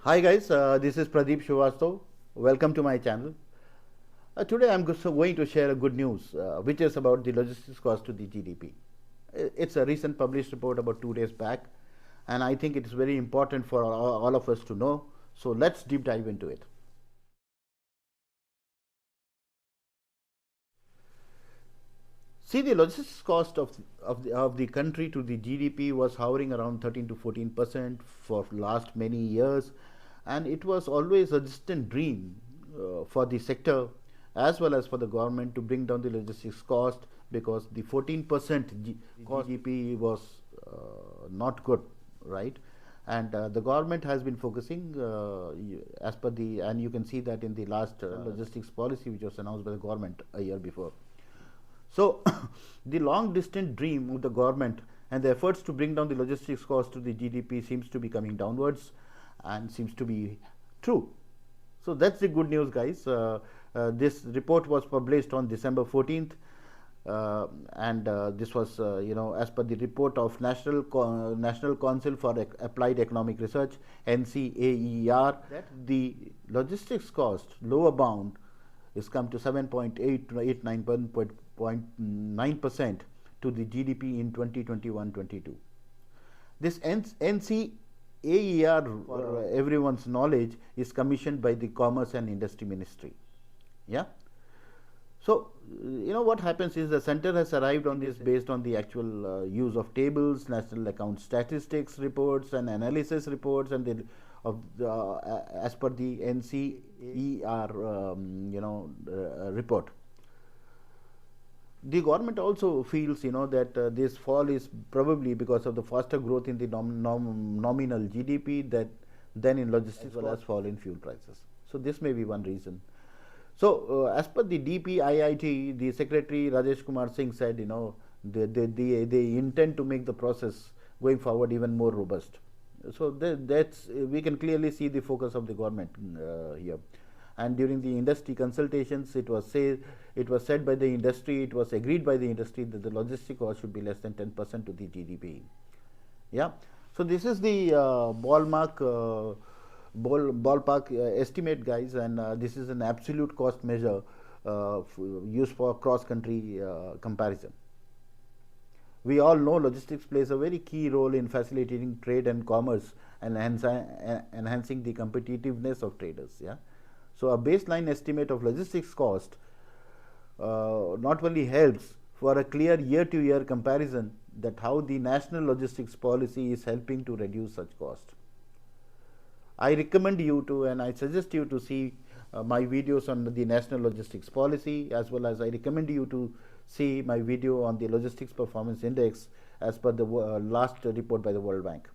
Hi guys, this is Pradeep Srivastav. Welcome to my channel. Today I'm going to share a good news, which is about the logistics cost to the GDP. It's a recent published report about 2 days back, and I think it is very important for all of us to know. So let's deep dive into it. See, the logistics cost of the country to the GDP was hovering around 13 to 14% for last many years, and it was always a distant dream for the sector as well as for the government to bring down the logistics cost, because the 14% GDP was not good, right? And the government has been focusing as per the, and you can see that in the last logistics policy which was announced by the government a year before. So, the long distant dream of the government and the efforts to bring down the logistics cost to the GDP seems to be coming downwards and seems to be true. So, that's the good news, guys. This report was published on December 14th. And this was, as per the report of National Council for Applied Economic Research (NCAER), that the logistics cost lower bound is come to 7.889% to the GDP in 2021-22. This NCAER, for everyone's knowledge, is commissioned by the Commerce and Industry Ministry. Yeah. So, what happens is the center has arrived on this based on the actual use of tables, national account statistics reports, and analysis reports, and as per the NCER, report. The government also feels, that this fall is probably because of the faster growth in the nominal GDP than in logistics, as well as fall in fuel prices. So this may be one reason. So, as per the DPIIT, the Secretary Rajesh Kumar Singh said, they intend to make the process going forward even more robust. So that's we can clearly see the focus of the government here. And during the industry consultations, it was said by the industry, it was agreed by the industry that the logistic cost should be less than 10% to the GDP. Yeah. So this is the ballpark estimate, guys, and this is an absolute cost measure used for cross-country comparison. We all know logistics plays a very key role in facilitating trade and commerce and enhancing the competitiveness of traders. Yeah. So a baseline estimate of logistics cost not only helps for a clear year-to-year comparison that how the national logistics policy is helping to reduce such cost. I recommend you to, and I suggest you to see my videos on the national logistics policy, as well as I recommend you to see my video on the logistics performance index as per the last report by the World Bank.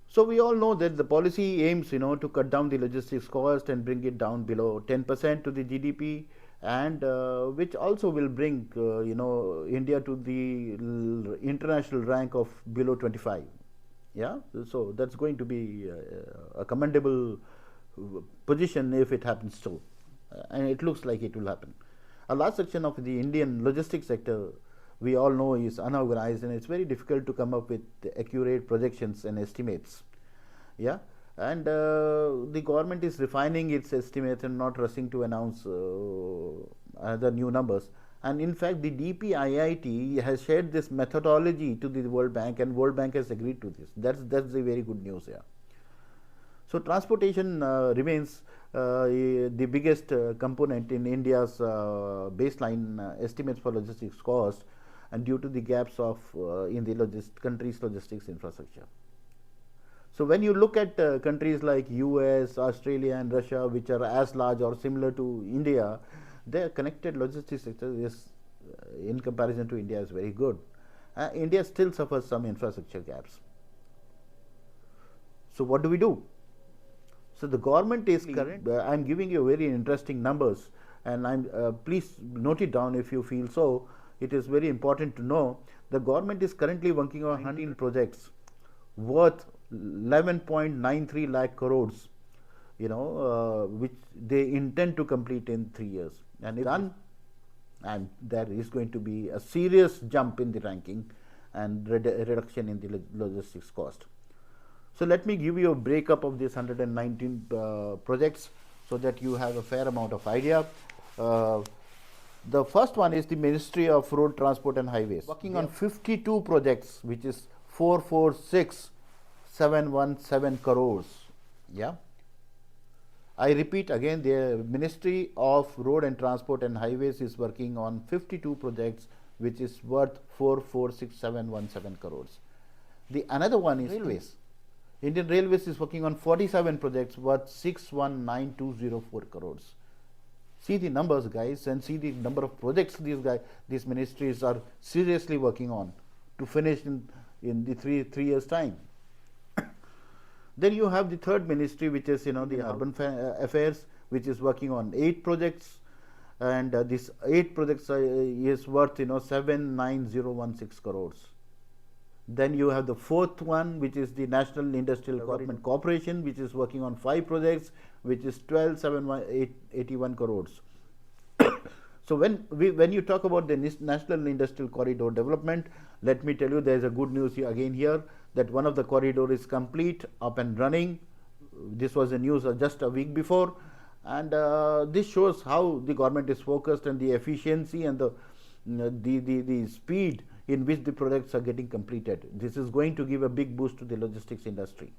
So we all know that the policy aims, to cut down the logistics cost and bring it down below 10% to the GDP, and which also will bring, India to the international rank of below 25. Yeah, so that's going to be a commendable position if it happens so, and it looks like it will happen. A large section of the Indian logistics sector, we all know, is unorganized, and it's very difficult to come up with accurate projections and estimates. Yeah, and the government is refining its estimates and not rushing to announce other new numbers. And in fact, the DPIIT has shared this methodology to the World Bank, and World Bank has agreed to this. That's the very good news here. So transportation remains the biggest component in India's baseline estimates for logistics cost, and due to the gaps of in the country's logistics infrastructure. So when you look at countries like US, Australia, and Russia, which are as large or similar to India, their connected logistics sector is, in comparison to India, is very good. India still suffers some infrastructure gaps. So what do we do? So the government is current. I'm giving you very interesting numbers, and please note it down if you feel so. It is very important to know. The government is currently working on 100 projects worth 11.93 lakh crores, which they intend to complete in 3 years. And if done, and there is going to be a serious jump in the ranking and reduction in the logistics cost. So let me give you a breakup of these 119 projects so that you have a fair amount of idea. Uh, the first one is the Ministry of Road Transport and Highways, working on 52 projects, which is 446,717 crores. Yeah. I repeat again, the Ministry of Road and Transport and Highways is working on 52 projects, which is worth 446,717 crores. The another one is Railways. Indian Railways is working on 47 projects worth 619,204 crores. See the numbers, guys, and see the number of projects these ministries are seriously working on to finish in the three years time. Then you have the third ministry, which is the urban affairs, which is working on 8 projects, and this 8 projects is worth 79016 crores. Then you have the fourth one, which is the National Industrial Development Corporation, which is working on 5 projects, which is 12,781 crores. So when you talk about the National Industrial Corridor Development, let me tell you there is a good news here that one of the corridor is complete, up and running. This was the news just a week before, and this shows how the government is focused and the efficiency and the speed in which the projects are getting completed. This is going to give a big boost to the logistics industry.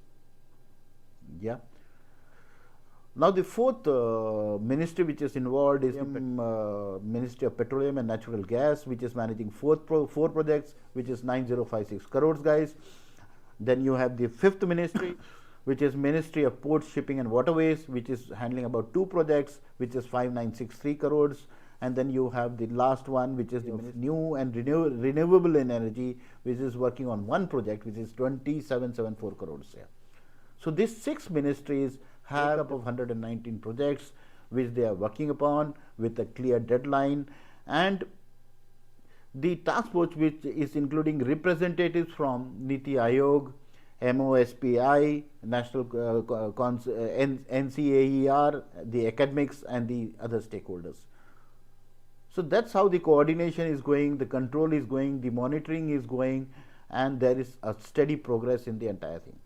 Yeah. Now the fourth ministry which is involved is Ministry of Petroleum and Natural Gas, which is managing 4 projects, which is 9056 crores, guys. Then you have the fifth ministry, which is Ministry of Ports, Shipping and Waterways, which is handling about 2 projects, which is 5963 crores. And then you have the last one, which is the New and Renewable Energy, which is working on 1 project, which is 2774 crores. Yeah. So these 6 ministries have up of 119 projects which they are working upon with a clear deadline, and the task force, which is including representatives from Niti Aayog, MOSPI, National NCAER, the academics and the other stakeholders. So that's how the coordination is going, the control is going, the monitoring is going, and there is a steady progress in the entire thing.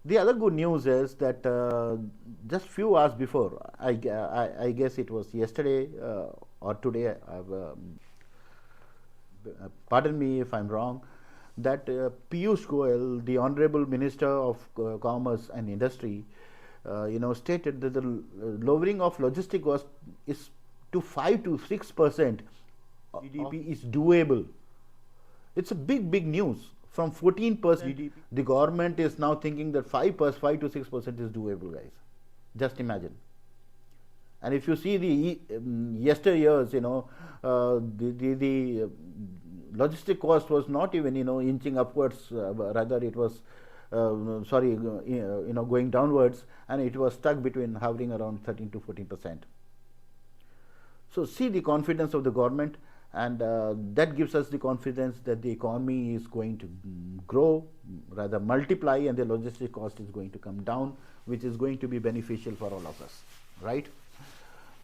The other good news is that just few hours before, I guess it was yesterday or today, pardon me if I'm wrong, that Piyush Goyal, the Honorable Minister of Commerce and Industry, stated that the lowering of logistic cost is to 5 to 6% GDP is doable. It's a big news. From 14% GDP, the government is now thinking that 5 to 6% is doable, guys. Just imagine. And if you see the yesteryears, the logistic cost was not even inching upwards, rather it was going downwards, and it was stuck between hovering around 13 to 14%. So see the confidence of the government, and that gives us the confidence that the economy is going to grow, rather multiply, and the logistic cost is going to come down, which is going to be beneficial for all of us, right?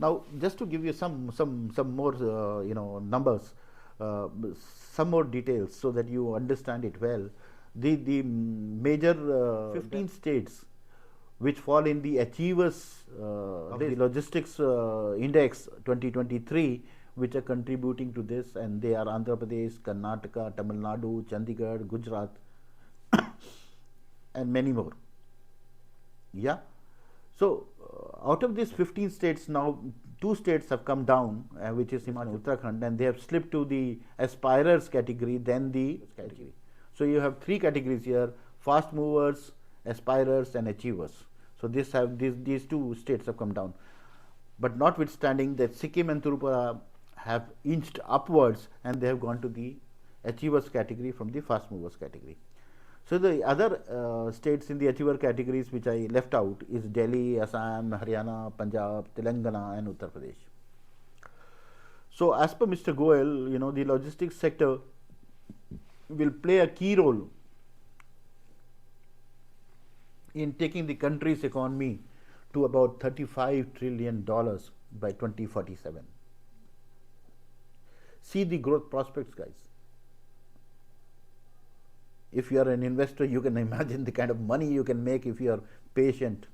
Now, just to give you some more numbers, some more details, so that you understand it well. The major 15 states which fall in the achievers of the logistics index 2023, which are contributing to this, and they are Andhra Pradesh, Karnataka, Tamil Nadu, Chandigarh, Gujarat, and many more. Yeah. So out of these 15 states, now 2 states have come down, which is Himachal and Uttarakhand, and they have slipped to the aspirers category, then the category. So you have 3 categories here: fast movers, aspirers, and achievers. So these 2 states have come down. But notwithstanding that, Sikkim and Tripura have inched upwards, and they have gone to the achievers category from the fast movers category. So the other states in the achiever categories which I left out is Delhi, Assam, Haryana, Punjab, Telangana, and Uttar Pradesh. So as per Mr. Goyal, the logistics sector will play a key role in taking the country's economy to about $35 trillion by 2047. See the growth prospects, guys. If you are an investor, you can imagine the kind of money you can make if you are patient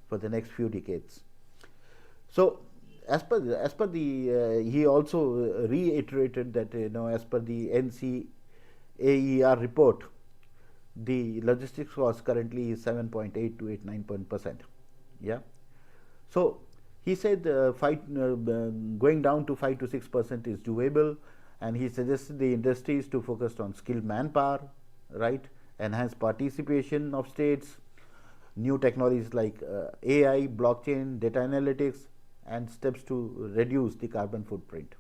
for the next few decades. So, as per the he also reiterated that as per the NCAER report, the logistics cost currently is 7.8 to 8.9%. Yeah. So he said going down to 5 to 6% is doable, and he suggested the industries to focus on skilled manpower, right? Enhance participation of states, new technologies like AI, blockchain, data analytics, and steps to reduce the carbon footprint.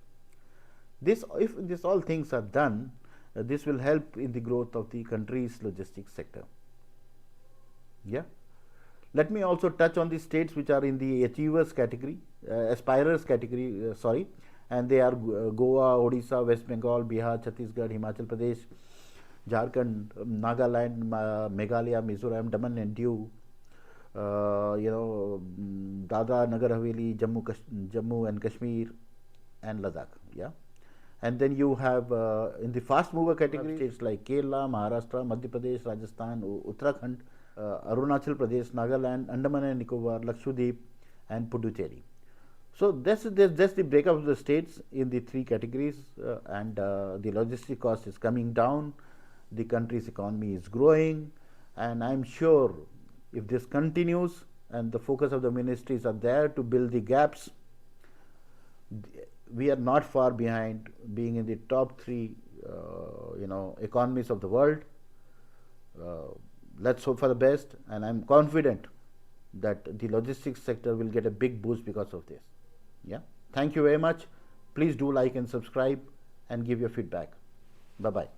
If this all things are done, this will help in the growth of the country's logistics sector. Yeah. Let me also touch on the states which are in the achievers category, aspirers category, sorry, and they are Goa, Odisha, West Bengal, Bihar, Chhattisgarh, Himachal Pradesh, Jharkhand, Nagaland, Meghalaya, Mizoram, Daman and Diu, Dadra, Nagar Haveli, Jammu and Kashmir, and Ladakh. Yeah. And then you have in the fast mover category states like Kerala, Maharashtra, Madhya Pradesh, Rajasthan, Uttarakhand, Arunachal Pradesh, Nagaland, Andaman and Nicobar, Lakshadweep, and Puducherry. So that's the breakup of the states in the three categories, and the logistic cost is coming down, the country's economy is growing, and I'm sure if this continues and the focus of the ministries are there to build the gaps, we are not far behind being in the top three economies of the world. Let's hope for the best, and I'm confident that the logistics sector will get a big boost because of this. Yeah. Thank you very much. Please do like and subscribe and give your feedback. Bye bye.